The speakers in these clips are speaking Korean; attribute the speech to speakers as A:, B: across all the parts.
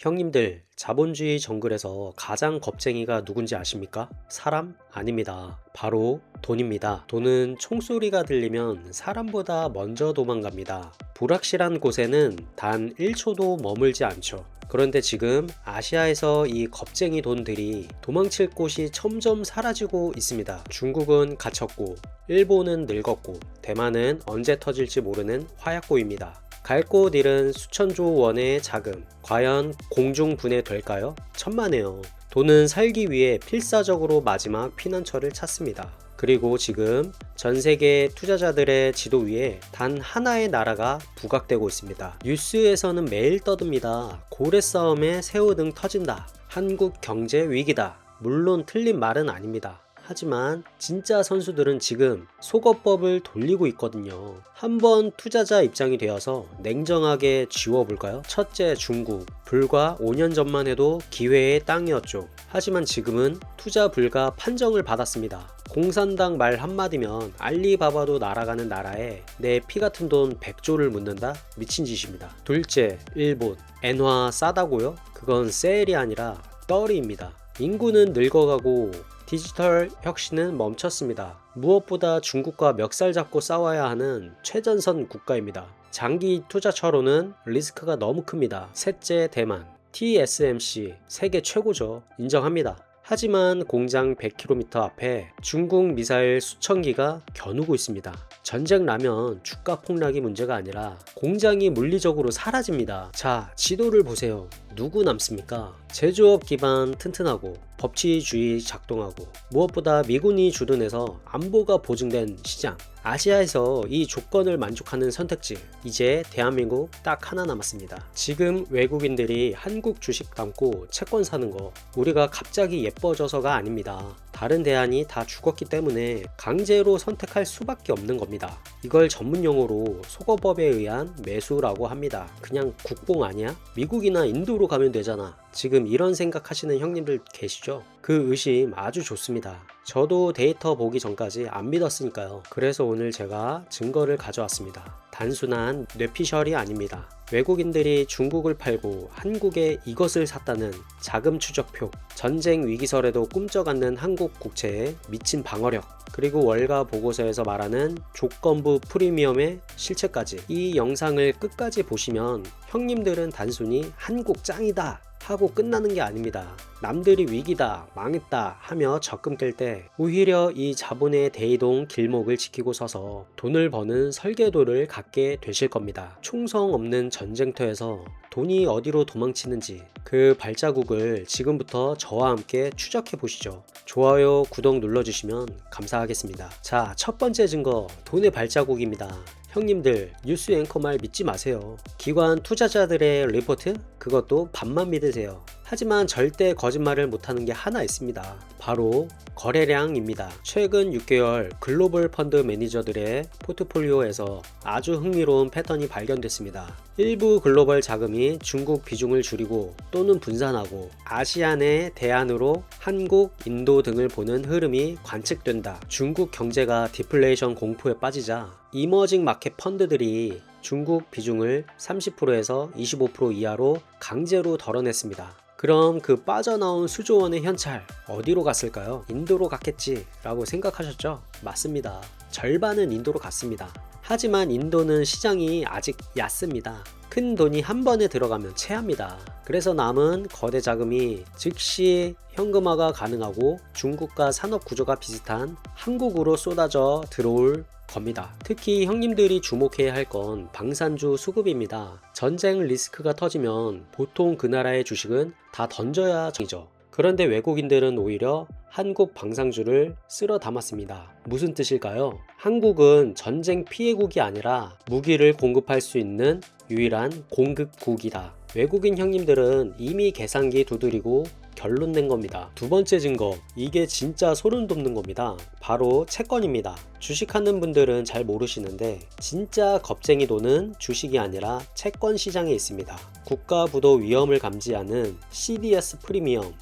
A: 형님들, 자본주의 정글에서 가장 겁쟁이가 누군지 아십니까? 사람? 아닙니다. 바로 돈입니다. 돈은 총소리가 들리면 사람보다 먼저 도망갑니다. 불확실한 곳에는 단 1초도 머물지 않죠. 그런데 지금 아시아에서 이 겁쟁이 돈들이 도망칠 곳이 점점 사라지고 있습니다. 중국은 갇혔고, 일본은 늙었고, 대만은 언제 터질지 모르는 화약고입니다. 갈 곳 잃은 수천조 원의 자금, 과연 공중분해될까요? 천만에요. 돈은 살기 위해 필사적으로 마지막 피난처를 찾습니다. 그리고 지금 전 세계 투자자들의 지도 위에 단 하나의 나라가 부각되고 있습니다. 뉴스에서는 매일 떠듭니다. 고래 싸움에 새우등 터진다. 한국 경제 위기다. 물론 틀린 말은 아닙니다. 하지만 진짜 선수들은 지금 속어법을 돌리고 있거든요. 한번 투자자 입장이 되어서 냉정하게 지워볼까요? 첫째, 중국. 불과 5년 전만 해도 기회의 땅이었죠. 하지만 지금은 투자 불가 판정을 받았습니다. 공산당 말 한마디면 알리바바도 날아가는 나라에 내 피 같은 돈 100조를 묻는다? 미친 짓입니다. 둘째, 일본. 엔화 싸다고요? 그건 셀이 아니라 떨이입니다. 인구는 늙어가고 디지털 혁신은 멈췄습니다. 무엇보다 중국과 멱살 잡고 싸워야 하는 최전선 국가입니다. 장기 투자처로는 리스크가 너무 큽니다. 셋째, 대만. TSMC 세계 최고죠. 인정합니다. 하지만 공장 100km 앞에 중국 미사일 수천 기가 겨누고 있습니다. 전쟁 나면 주가 폭락이 문제가 아니라 공장이 물리적으로 사라집니다. 자, 지도를 보세요. 누구 남습니까? 제조업 기반 튼튼하고 법치주의 작동하고 무엇보다 미군이 주둔해서 안보가 보증된 시장. 아시아에서 이 조건을 만족하는 선택지, 이제 대한민국 딱 하나 남았습니다. 지금 외국인들이 한국 주식 담고 채권 사는 거 우리가 갑자기 예뻐져서가 아닙니다. 다른 대안이 다 죽었기 때문에 강제로 선택할 수밖에 없는 겁니다. 이걸 전문용어로 속어법에 의한 매수라고 합니다. 그냥 국뽕 아니야? 미국이나 인도로 가면 되잖아. 지금 이런 생각하시는 형님들 계시죠? 그 의심 아주 좋습니다. 저도 데이터 보기 전까지 안 믿었으니까요. 그래서 오늘 제가 증거를 가져왔습니다. 단순한 뇌피셜이 아닙니다. 외국인들이 중국을 팔고 한국에 이것을 샀다는 자금 추적표, 전쟁 위기설에도 꿈쩍 않는 한국 국채의 미친 방어력, 그리고 월가 보고서에서 말하는 조건부 프리미엄의 실체까지, 이 영상을 끝까지 보시면 형님들은 단순히 한국 짱이다 하고 끝나는 게 아닙니다. 남들이 위기다, 망했다 하며 적금 깰 때 오히려 이 자본의 대이동 길목을 지키고 서서 돈을 버는 설계도를 갖게 되실 겁니다. 총성 없는 전쟁터에서 돈이 어디로 도망치는지 그 발자국을 지금부터 저와 함께 추적해 보시죠. 좋아요, 구독 눌러주시면 감사하겠습니다. 자, 첫 번째 증거, 돈의 발자국입니다. 형님들, 뉴스 앵커 말 믿지 마세요. 기관 투자자들의 리포트? 그것도 반만 믿으세요. 하지만 절대 거짓말을 못하는 게 하나 있습니다. 바로 거래량입니다. 최근 6개월 글로벌 펀드 매니저들의 포트폴리오에서 아주 흥미로운 패턴이 발견됐습니다. 일부 글로벌 자금이 중국 비중을 줄이고 또는 분산하고 아시아 내 대안으로 한국, 인도 등을 보는 흐름이 관측된다. 중국 경제가 디플레이션 공포에 빠지자 이머징 마켓 펀드들이 중국 비중을 30%에서 25% 이하로 강제로 덜어냈습니다. 그럼 그 빠져나온 수조 원의 현찰 어디로 갔을까요? 인도로 갔겠지 라고 생각하셨죠? 맞습니다. 절반은 인도로 갔습니다. 하지만 인도는 시장이 아직 얕습니다. 큰 돈이 한 번에 들어가면 체합니다. 그래서 남은 거대 자금이 즉시 현금화가 가능하고 중국과 산업 구조가 비슷한 한국으로 쏟아져 들어올 겁니다. 특히 형님들이 주목해야 할 건 방산주 수급입니다. 전쟁 리스크가 터지면 보통 그 나라의 주식은 다 던져야 정이죠. 그런데 외국인들은 오히려 한국 방산주를 쓸어 담았습니다. 무슨 뜻일까요? 한국은 전쟁 피해국이 아니라 무기를 공급할 수 있는 유일한 공급국이다. 외국인 형님들은 이미 계산기 두드리고 결론 낸 겁니다. 두 번째 증거, 이게 진짜 소름 돋는 겁니다. 바로 채권입니다. 주식하는 분들은 잘 모르시는데 진짜 겁쟁이 돈은 주식이 아니라 채권 시장에 있습니다. 국가 부도 위험을 감지하는 CDS 프리미엄,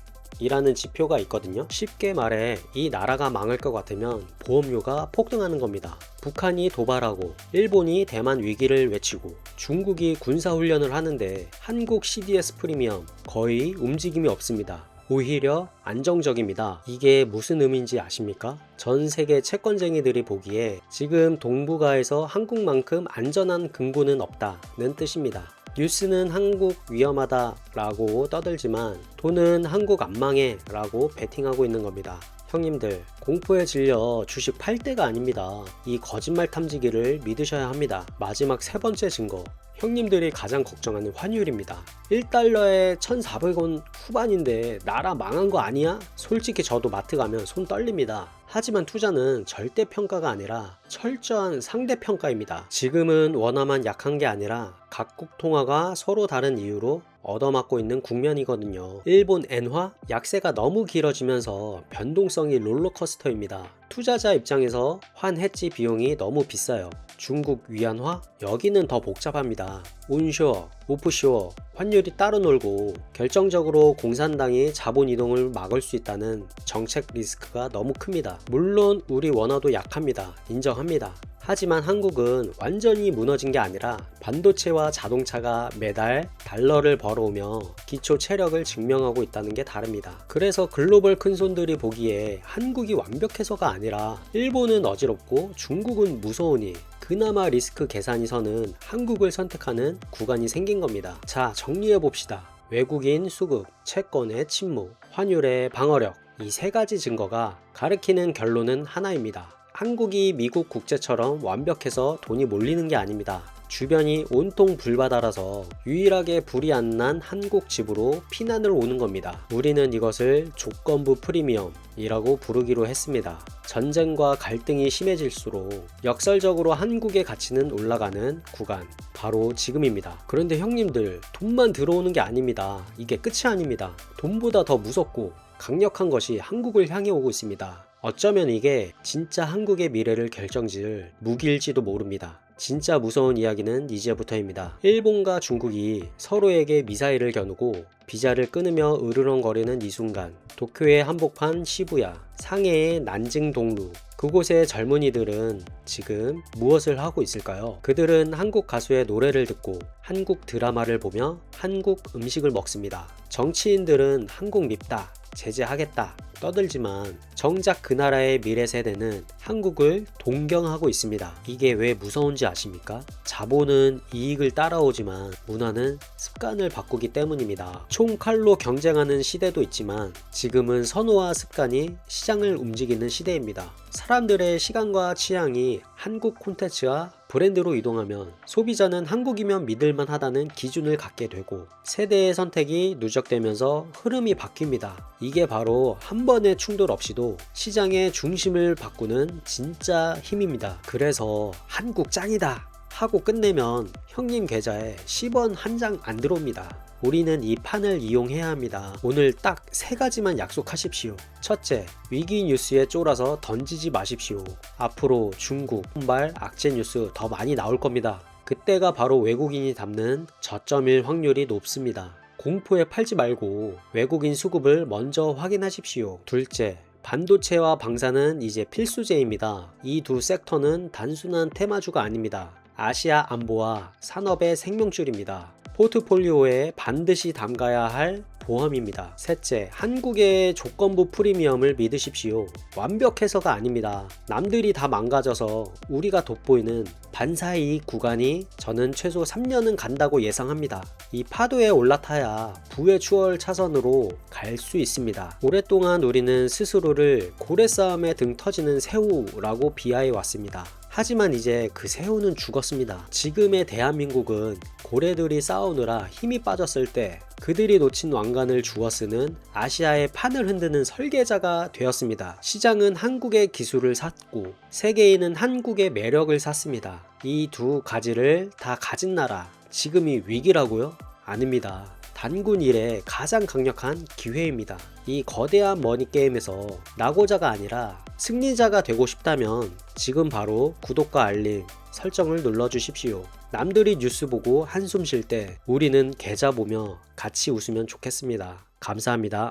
A: 이라는 지표가 있거든요. 쉽게 말해 이 나라가 망할 것 같으면 보험료가 폭등하는 겁니다. 북한이 도발하고 일본이 대만 위기를 외치고 중국이 군사훈련을 하는데 한국 CDS 프리미엄 거의 움직임이 없습니다. 오히려 안정적입니다. 이게 무슨 의미인지 아십니까? 전 세계 채권쟁이들이 보기에 지금 동북아에서 한국만큼 안전한 금고는 없다는 뜻입니다. 뉴스는 한국 위험하다 라고 떠들지만 돈은 한국 안 망해 라고 베팅하고 있는 겁니다. 형님들, 공포에 질려 주식 팔 때가 아닙니다. 이 거짓말 탐지기를 믿으셔야 합니다. 마지막 세 번째 증거, 형님들이 가장 걱정하는 환율입니다. 1달러에 1,400원 후반인데 나라 망한 거 아니야? 솔직히 저도 마트 가면 손 떨립니다. 하지만 투자는 절대평가가 아니라 철저한 상대평가입니다. 지금은 원화만 약한 게 아니라 각국 통화가 서로 다른 이유로 얻어맞고 있는 국면이거든요. 일본 엔화 약세가 너무 길어지면서 변동성이 롤러코스터입니다. 투자자 입장에서 환해지 비용이 너무 비싸요. 중국 위안화? 여기는 더 복잡합니다. 온쇼어, 오프쇼어, 환율이 따로 놀고 결정적으로 공산당이 자본 이동을 막을 수 있다는 정책 리스크가 너무 큽니다. 물론 우리 원화도 약합니다. 인정합니다. 하지만 한국은 완전히 무너진 게 아니라 반도체와 자동차가 매달 달러를 벌어오며 기초 체력을 증명하고 있다는 게 다릅니다. 그래서 글로벌 큰손들이 보기에 한국이 완벽해서가 아니라 일본은 어지럽고 중국은 무서우니 그나마 리스크 계산이 서는 한국을 선택하는 구간이 생긴 겁니다. 자, 정리해 봅시다. 외국인 수급, 채권의 침묵, 환율의 방어력, 이 세 가지 증거가 가리키는 결론은 하나입니다. 한국이 미국 국채처럼 완벽해서 돈이 몰리는 게 아닙니다. 주변이 온통 불바다라서 유일하게 불이 안 난 한국 집으로 피난을 오는 겁니다. 우리는 이것을 조건부 프리미엄이라고 부르기로 했습니다. 전쟁과 갈등이 심해질수록 역설적으로 한국의 가치는 올라가는 구간, 바로 지금입니다. 그런데 형님들, 돈만 들어오는 게 아닙니다. 이게 끝이 아닙니다. 돈보다 더 무섭고 강력한 것이 한국을 향해 오고 있습니다. 어쩌면 이게 진짜 한국의 미래를 결정지을 무기일지도 모릅니다. 진짜 무서운 이야기는 이제부터입니다. 일본과 중국이 서로에게 미사일을 겨누고 비자를 끊으며 으르렁거리는 이 순간, 도쿄의 한복판 시부야, 상해의 난징 동루, 그곳의 젊은이들은 지금 무엇을 하고 있을까요? 그들은 한국 가수의 노래를 듣고 한국 드라마를 보며 한국 음식을 먹습니다. 정치인들은 한국 밉다, 제재하겠다 떠들지만 정작 그 나라의 미래 세대는 한국을 동경하고 있습니다. 이게 왜 무서운지 아십니까? 자본은 이익을 따라오지만 문화는 습관을 바꾸기 때문입니다. 총 칼로 경쟁하는 시대도 있지만 지금은 선호와 습관이 시장을 움직이는 시대입니다. 사람들의 시간과 취향이 한국 콘텐츠와 브랜드로 이동하면 소비자는 한국이면 믿을만 하다는 기준을 갖게 되고 세대의 선택이 누적되면서 흐름이 바뀝니다. 이게 바로 한 번의 충돌 없이도 시장의 중심을 바꾸는 진짜 힘입니다. 그래서 한국 짱이다 하고 끝내면 형님 계좌에 10원 한 장 안 들어옵니다. 우리는 이 판을 이용해야 합니다. 오늘 딱 세 가지만 약속하십시오. 첫째, 위기 뉴스에 쫄아서 던지지 마십시오. 앞으로 중국, 혼발, 악재 뉴스 더 많이 나올 겁니다. 그때가 바로 외국인이 담는 저점일 확률이 높습니다. 공포에 팔지 말고 외국인 수급을 먼저 확인하십시오. 둘째, 반도체와 방사는 이제 필수제입니다. 이 두 섹터는 단순한 테마주가 아닙니다. 아시아 안보와 산업의 생명줄입니다. 포트폴리오에 반드시 담가야 할 보험입니다. 셋째, 한국의 조건부 프리미엄을 믿으십시오. 완벽해서가 아닙니다. 남들이 다 망가져서 우리가 돋보이는 반사이익 구간이 저는 최소 3년은 간다고 예상합니다. 이 파도에 올라타야 부의 추월 차선으로 갈 수 있습니다. 오랫동안 우리는 스스로를 고래싸움에 등 터지는 새우라고 비하해 왔습니다. 하지만 이제 그 새우는 죽었습니다. 지금의 대한민국은 고래들이 싸우느라 힘이 빠졌을 때 그들이 놓친 왕관을 주워 쓰는 아시아의 판을 흔드는 설계자가 되었습니다. 시장은 한국의 기술을 샀고 세계인은 한국의 매력을 샀습니다. 이 두 가지를 다 가진 나라, 지금이 위기라고요? 아닙니다. 단군 이래 가장 강력한 기회입니다. 이 거대한 머니게임에서 낙오자가 아니라 승리자가 되고 싶다면 지금 바로 구독과 알림 설정을 눌러주십시오. 남들이 뉴스 보고 한숨 쉴 때 우리는 계좌 보며 같이 웃으면 좋겠습니다. 감사합니다.